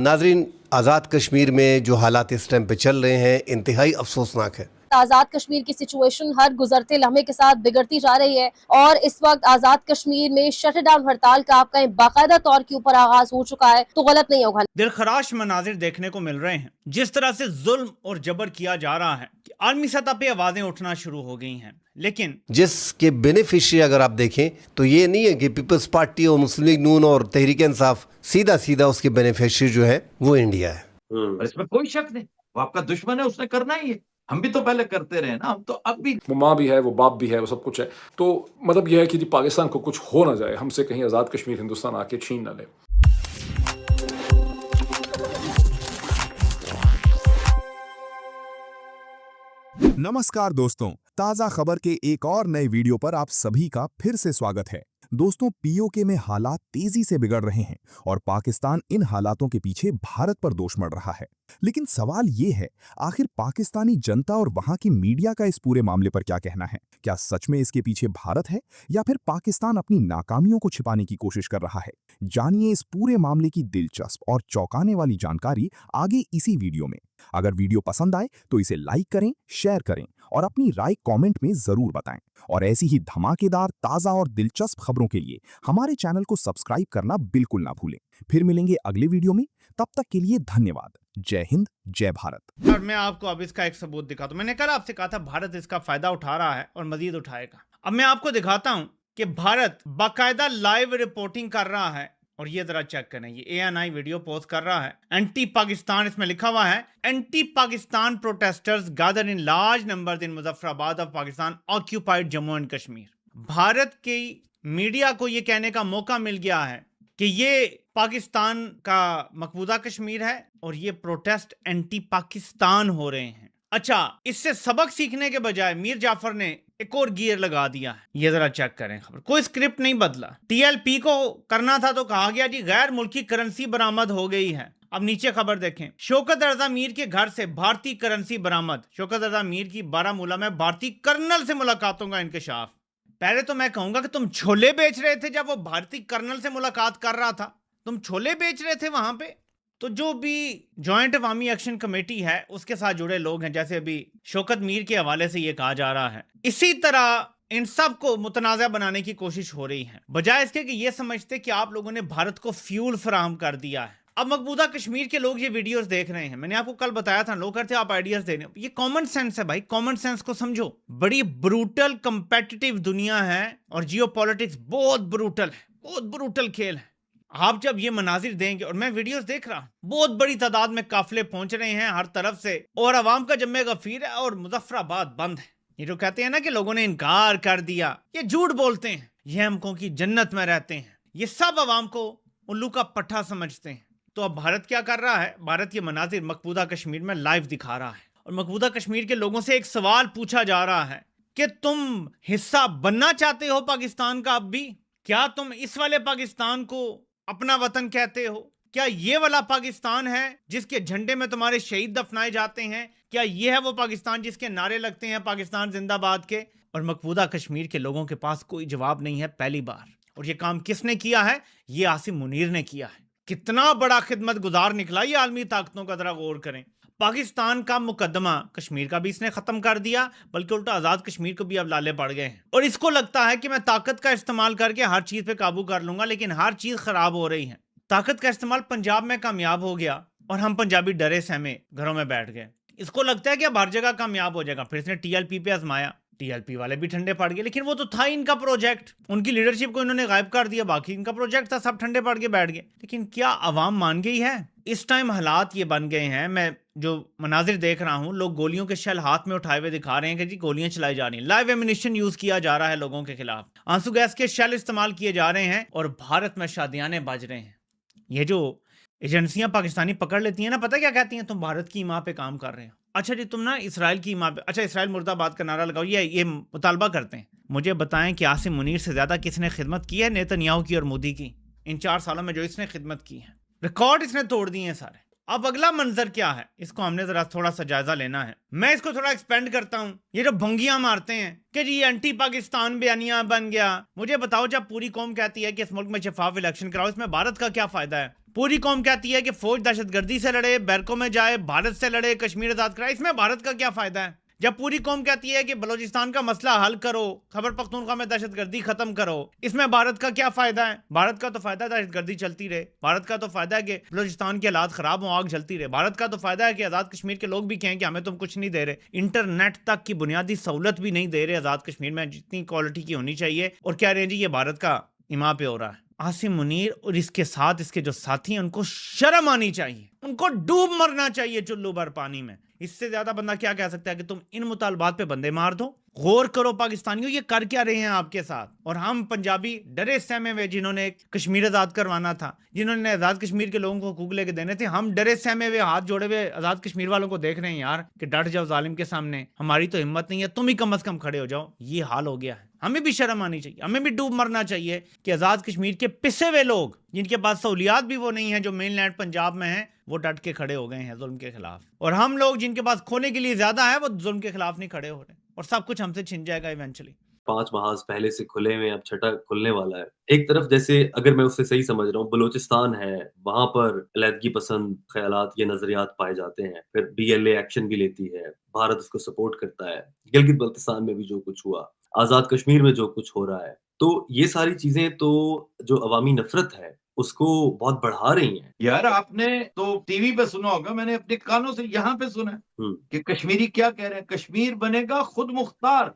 नाजरीन, आज़ाद कश्मीर में जो हालात इस टाइम पे चल रहे हैं इंतहाई अफसोसनाक है। आज़ाद कश्मीर की सिचुएशन हर गुजरते लम्हे के साथ बिगड़ती जा रही है और इस वक्त आज़ाद कश्मीर में शटडाउन हड़ताल का कहीं बाकायदा तौर के ऊपर आगाज हो चुका है तो गलत नहीं होगा। दिलखराश मनाजिर देखने को मिल रहे हैं। जिस तरह से जुल्म और जबर किया जा रहा है कि आर्मी सतह पे आवाजें उठना शुरू हो गई हैं, लेकिन जिसके बेनिफिशियरी अगर आप देखें तो ये नहीं है कि पीपल्स पार्टी और मुस्लिम लीग नून और तहरीक इंसाफ, सीधा सीधा उसके बेनिफिशियरी जो है वो इंडिया है। और इसमें कोई शक नहीं, वो आपका दुश्मन है, उसने करना ही है। हम भी तो पहले करते रहे ना, हम तो अब भी। वो माँ भी है, वो बाप भी है, वो सब कुछ है। तो मतलब यह है कि पाकिस्तान को कुछ हो ना जाए, हमसे कहीं आज़ाद कश्मीर हिंदुस्तान आके छीन ना ले। नमस्कार दोस्तों, ताज़ा खबर के एक और नए वीडियो पर आप सभी का फिर से स्वागत है। दोस्तों, पीओके में हालात तेजी से बिगड़ रहे हैं और पाकिस्तान इन हालातों के पीछे भारत पर दोष मढ़ रहा है। लेकिन सवाल ये है, आखिर पाकिस्तानी जनता और वहां की मीडिया का इस पूरे मामले पर क्या कहना है? क्या सच में इसके पीछे भारत है या फिर पाकिस्तान अपनी नाकामियों को छिपाने की कोशिश कर रहा है? जानिए इस पूरे मामले की दिलचस्प और चौंकाने वाली जानकारी आगे इसी वीडियो में। अगर वीडियो पसंद आए तो इसे लाइक करें, शेयर करें और अपनी राय कमेंट में जरूर बताएं। और ऐसी ही धमाकेदार, ताज़ा और दिलचस्प खबरों के लिए हमारे चैनल को सब्सक्राइब करना बिल्कुल ना भूलें। फिर मिलेंगे अगले वीडियो में, तब तक के लिए धन्यवाद। जय हिंद, जय भारत। और मैं आपको अब इसका एक सबूत दिखाता हूं। मैंने कल आपसे कहा था भारत इसका फायदा उठा रहा है और मजीद उठाएगा। अब मैं आपको दिखाता हूं कि भारत बाकायदा लाइव रिपोर्टिंग कर रहा है। और ये जरा चेक करें, ये ANI वीडियो पोस्ट कर रहा है। एंटी पाकिस्तान इसमें लिखा हुआ है, anti Pakistan protesters gather in large numbers in Muzaffarabad of Pakistan occupied Jammu and Kashmir. Bharat की मीडिया को ये कहने का मौका मिल गया है कि ये पाकिस्तान का मकबूजा कश्मीर है और ये प्रोटेस्ट एंटी पाकिस्तान हो रहे हैं। अच्छा, इससे सबक सीखने के बजाय मीर जाफर ने एक और गियर लगा दिया है। ये जरा चेक करें खबर, कोई स्क्रिप्ट नहीं बदला। TLP को करना था तो कहा गया जी गैर मुल्की करेंसी बरामद हो गई है। अब नीचे खबर देखें, शौकत रजा मीर के घर से भारतीय करेंसी बरामद। शौकत रजा मीर की बारामूला में भारतीय कर्नल से मुलाकातों का इंकशाफ। पहले तो मैं कहूंगा कि तुम छोले बेच रहे थे जब वो भारतीय कर्नल से मुलाकात कर रहा था, तुम छोले बेच रहे थे वहां पे। तो जो भी जॉइंट अवामी एक्शन कमेटी है उसके साथ जुड़े लोग हैं, जैसे अभी शौकत मीर के हवाले से ये कहा जा रहा है, इसी तरह इन सब को मुतनाज़ा बनाने की कोशिश हो रही है, बजाय इसके कि ये समझते कि आप लोगों ने भारत को फ्यूल फराहम कर दिया है। अब मकबूजा कश्मीर के लोग ये वीडियोस देख रहे हैं। मैंने आपको कल बताया था, लोग कहते आप आइडियाज दे रहे हो। ये कॉमन सेंस है भाई, कॉमन सेंस को समझो। बड़ी ब्रूटल कंपेटिटिव दुनिया है और जियोपॉलिटिक्स बहुत ब्रूटल है, बहुत ब्रूटल खेल है। आप जब ये मनाजिर देंगे, और मैं वीडियोस देख रहा हूं, बहुत बड़ी तादाद में काफिले पहुंच रहे हैं हर तरफ से और अवाम का जम्मे गफीर है और मुजफ्फराबाद बंद है। ये जो कहते हैं ना कि लोगों ने इनकार कर दिया, ये झूठ बोलते हैं। ये हमको की जन्नत में रहते हैं, ये सब अवाम को उल्लू का पट्टा समझते हैं। तो अब भारत क्या कर रहा है? भारत ये मनाजिर मकबूजा कश्मीर में लाइव दिखा रहा है और मकबूजा कश्मीर के लोगों से एक सवाल पूछा जा रहा है कि तुम हिस्सा बनना चाहते हो पाकिस्तान का? अब भी क्या तुम इस वाले पाकिस्तान को अपना वतन कहते हो? क्या ये वाला पाकिस्तान है जिसके झंडे में तुम्हारे शहीद दफनाए जाते हैं? क्या ये है वो पाकिस्तान जिसके नारे लगते हैं पाकिस्तान जिंदाबाद के? और मकबूजा कश्मीर के लोगों के पास कोई जवाब नहीं है पहली बार। और ये काम किसने किया है? ये आसिम मुनीर ने किया है। कितना बड़ा खिदमत गुजार निकला ये आलमी ताकतों का, जरा गौर करें। पाकिस्तान का मुकदमा कश्मीर का भी इसने खत्म कर दिया, बल्कि उल्टा आजाद कश्मीर को भी अब लाले पड़ गए हैं। और इसको लगता है कि मैं ताकत का इस्तेमाल करके हर चीज पे काबू कर लूंगा, लेकिन हर चीज खराब हो रही है। ताकत का इस्तेमाल पंजाब में कामयाब हो गया और हम पंजाबी डरे सहमे घरों में बैठ गए। इसको लगता है कि अब हर जगह कामयाब हो जाएगा। फिर इसने TLP पे आजमाया, TLP वाले भी ठंडे पड़ गए, लेकिन वो तो था इनका प्रोजेक्ट। उनकी लीडरशिप को इन्होंने गायब कर दिया, बाकी इनका प्रोजेक्ट था, सब ठंडे पड़ के बैठ गए। लेकिन क्या अवाम मान गई है? इस टाइम हालात ये बन गए हैं, मैं जो मनाजिर देख रहा हूं, लोग गोलियों के शेल हाथ में उठाए हुए दिखा रहे हैं कि जी गोलियां चलाई जा रही हैं। लाइव एमिनिशन यूज किया जा रहा है लोगों के खिलाफ, आंसू गैस के शेल इस्तेमाल किए जा रहे हैं और भारत में शादियाने बज रहे हैं। ये जो एजेंसियां पाकिस्तानी पकड़ लेती हैं ना, पता क्या कहती हैं? तुम भारत की ईमा पे काम कर रहे हो। अच्छा जी, तुम ना इसराइल की ईमा पे, अच्छा इसराइल मुर्दाबाद का नारा लगाओ, ये मुतालबा करते हैं। मुझे बताएं कि आसिम मुनीर से ज्यादा किसने खिदमत की है नेतन्याहू की और मोदी की? इन 4 सालों में जो इसने खिदमत की है, रिकॉर्ड इसने तोड़ दिए हैं सारे। अब अगला मंजर क्या है, इसको हमने जरा थोड़ा सा जायजा लेना है। मैं इसको थोड़ा एक्सपेंड करता हूं। ये जो भंगियां मारते हैं कि जी एंटी पाकिस्तान बयानिया बन गया, मुझे बताओ जब पूरी कौम कहती है कि इस मुल्क में शफाफ इलेक्शन कराओ, इसमें भारत का क्या फायदा है? पूरी कौम कहती है कि फौज दहशतगर्दी से लड़े, बैरकों में जाए, भारत से लड़े, कश्मीर आजाद कराए, इसमें भारत का क्या फायदा है? जब पूरी कौम कहती है कि बलूचिस्तान का मसला हल करो, खैबर पख्तूनख्वा में दहशतगर्दी खत्म करो, इसमें भारत का क्या फायदा है? भारत का तो फायदा है दहशतगर्दी चलती रहे, भारत का तो फायदा है कि बलूचिस्तान के हालात खराब हो, आग जलती रहे, भारत का तो फायदा है कि आजाद कश्मीर के लोग भी कहें कि हमें तुम कुछ नहीं दे रहे, इंटरनेट तक की बुनियादी सहूलत भी नहीं दे रहे आजाद कश्मीर में जितनी क्वालिटी की होनी चाहिए, और कह रहे हैं जी ये भारत का इमाम पे हो रहा है। आसिम मुनीर और इसके साथ इसके जो साथी हैं उनको शर्म आनी चाहिए, उनको डूब मरना चाहिए चुल्लू भर पानी में। इससे ज्यादा बंदा क्या कह सकता है कि तुम इन मुतालबात पे बंदे मार दो? गौर करो पाकिस्तानियों, ये कर क्या रहे हैं आपके साथ? और हम पंजाबी डरे सहमे हुए, जिन्होंने कश्मीर आजाद करवाना था, जिन्होंने आजाद कश्मीर के लोगों को हकूक लेके देने थे, हम डरे सहमे हुए हाथ जोड़े हुए आजाद कश्मीर वालों को देख रहे हैं यार कि डट जाओ जालिम के सामने, हमारी तो हिम्मत नहीं है, तुम ही कम से कम खड़े हो जाओ। ये हाल हो गया है। हमें भी शर्म आनी चाहिए, हमें भी डूब मरना चाहिए कि आजाद कश्मीर के पिसे हुए लोग, जिनके पास सहूलियात भी वो नहीं है जो मेन लैंड पंजाब में है, वो डट के खड़े हो गए हैं जुल्म के खिलाफ। और हम लोग जिनके पास खोने के लिए ज्यादा है, वो जुल्म के खिलाफ नहीं खड़े हो रहे, और सब कुछ हमसे छिन जाएगा इवेंचुअली। 5 महाज पहले से खुले हुए, अब छठा खुलने वाला है। एक तरफ जैसे अगर मैं उससे सही समझ रहा हूँ, बलूचिस्तान है, वहां पर अलहदगी पसंद ख्यालात ये नजरियात पाए जाते हैं, फिर BLA एक्शन भी लेती है, भारत उसको सपोर्ट करता है, गिलगित बल्तिस्तान में भी जो कुछ हुआ, आजाद कश्मीर में जो कुछ हो रहा है, तो ये सारी चीजें तो जो अवामी नफरत है उसको बहुत बढ़ा रही हैं। यार आपने तो टीवी पे सुना होगा, मैंने अपने कानों से यहाँ पे सुना है कि कश्मीरी क्या कह रहे हैं, कश्मीर बनेगा खुद मुख्तार।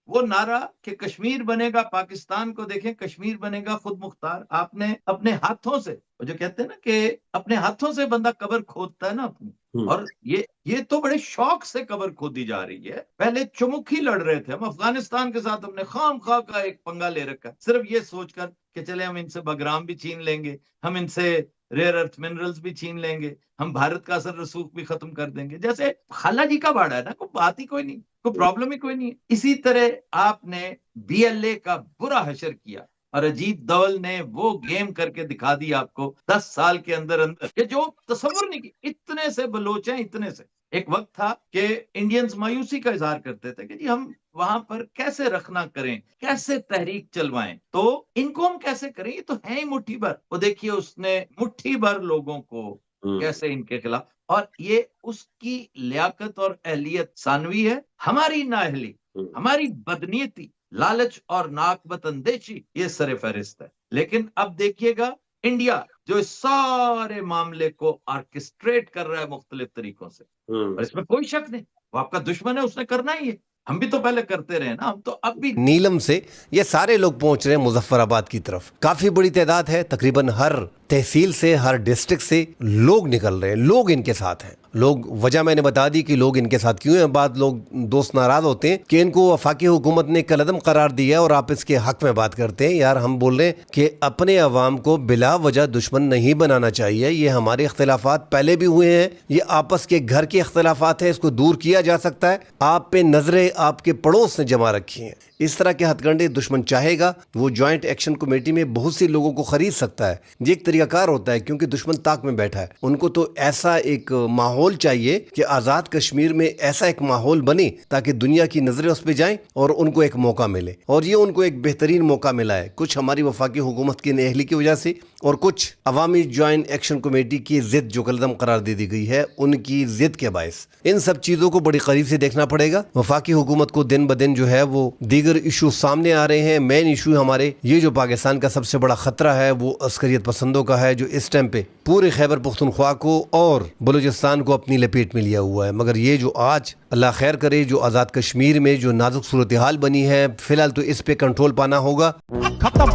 वो नारा कि कश्मीर बनेगा, पाकिस्तान को देखें, कश्मीर बनेगा खुद मुख्तार, आपने अपने हाथों से, जो कहते हैं ना कि अपने हाथों से बंदा कब्र खोदता है ना अपनी, और ये तो बड़े शौक से कब्र खोदी जा रही है। पहले चुमुखी लड़ रहे थे हम अफगानिस्तान के साथ, हमने खाम खा का एक पंगा ले रखा, सिर्फ ये सोचकर कि चले हम इनसे बगराम भी छीन लेंगे, हम इनसे रेयर अर्थ मिनरल्स भी छीन लेंगे, हम भारत का असर रसूख भी खत्म कर देंगे, जैसे खाला जी का बाड़ा है ना, कोई बात ही कोई नहीं, कोई प्रॉब्लम ही कोई नहीं है। इसी तरह आपने BLA का बुरा हशर किया, और अजीत दवल ने वो गेम करके दिखा दी आपको 10 साल के अंदर अंदर कि जो तसव्वुर नहीं की। इतने से बलोच हैं, इतने से। एक वक्त था कि इंडियंस मायूसी का इजहार करते थे कि जी हम वहां पर कैसे रखना करें, कैसे तहरीक चलवाएं, तो इनको हम कैसे करें, ये तो है ही मुट्ठी भर। वो देखिए उसने मुट्ठी भर लोगों को कैसे इनके खिलाफ, और ये उसकी लियाकत और अहलियत सानवी है। हमारी नाअहली, हमारी बदनीयती, लालच और नाकबत अंदेशी ये सरे फहरिस्त है। लेकिन अब देखिएगा इंडिया जो इस सारे मामले को ऑर्केस्ट्रेट कर रहा है मुख्तलिफ तरीकों से, और इसमें कोई शक नहीं, वो आपका दुश्मन है, उसने करना ही है। हम भी तो पहले करते रहे ना, हम तो अब भी। नीलम से ये सारे लोग पहुंच रहे हैं मुजफ्फराबाद की तरफ, काफी बड़ी तादाद है, तकरीबन हर तहसील से, हर डिस्ट्रिक्ट से लोग निकल रहे हैं, लोग इनके साथ हैं। लोग, वजह मैंने बता दी कि लोग इनके साथ क्यों हैं। बाद लोग दोस्त नाराज होते हैं कि इनको वफाकी हुकूमत ने कलदम करार दिया और आप इसके हक में बात करते हैं। यार हम बोल रहे हैं कि अपने अवाम को बिला वजह दुश्मन नहीं बनाना चाहिए। ये हमारे इख्तिलाफात पहले भी हुए हैं, ये आपस के घर के इख्तिलाफात है, इसको दूर किया जा सकता है। आप पे नजरें आपके पड़ोस ने जमा रखी हैं, इस तरह के हथकंडे दुश्मन चाहेगा वो ज्वाइंट एक्शन कमेटी में बहुत सी लोगों को खरीद सकता है। ये एक तरीकाकार होता है, क्योंकि दुश्मन ताक में बैठा है। उनको तो ऐसा एक माहौल चाहिए कि आज़ाद कश्मीर में ऐसा एक माहौल बने ताकि दुनिया की नज़रें उस पर जाएं और उनको एक मौका मिले। और ये उनको एक बेहतरीन मौका मिला है, कुछ हमारी वफाकी हुकूमत की नाअहली की वजह से, और कुछ अवामी ज्वाइंट एक्शन कमेटी की जिद जो कलदम करार दे दी गई है, उनकी जिद के बायस इन सब चीज़ों को बड़ी करीब से देखना पड़ेगा। वफाकी हुकूमत को दिन ब दिन जो है वो दीगर इशू सामने आ रहे हैं। मेन इशू हमारे ये जो पाकिस्तान का सबसे बड़ा खतरा है वो अस्करियत पसंदों का है, जो इस टाइम पे पूरे खैबर पख्तूनख्वा को और बलूचिस्तान को अपनी लपेट में लिया हुआ है। मगर ये जो आज अल्लाह खैर करे जो आज़ाद कश्मीर में जो नाजुक सूरत हाल बनी है, फिलहाल तो इस पे कंट्रोल पाना होगा। खत्म,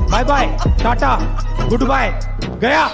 bye bye, tata, goodbye, गया।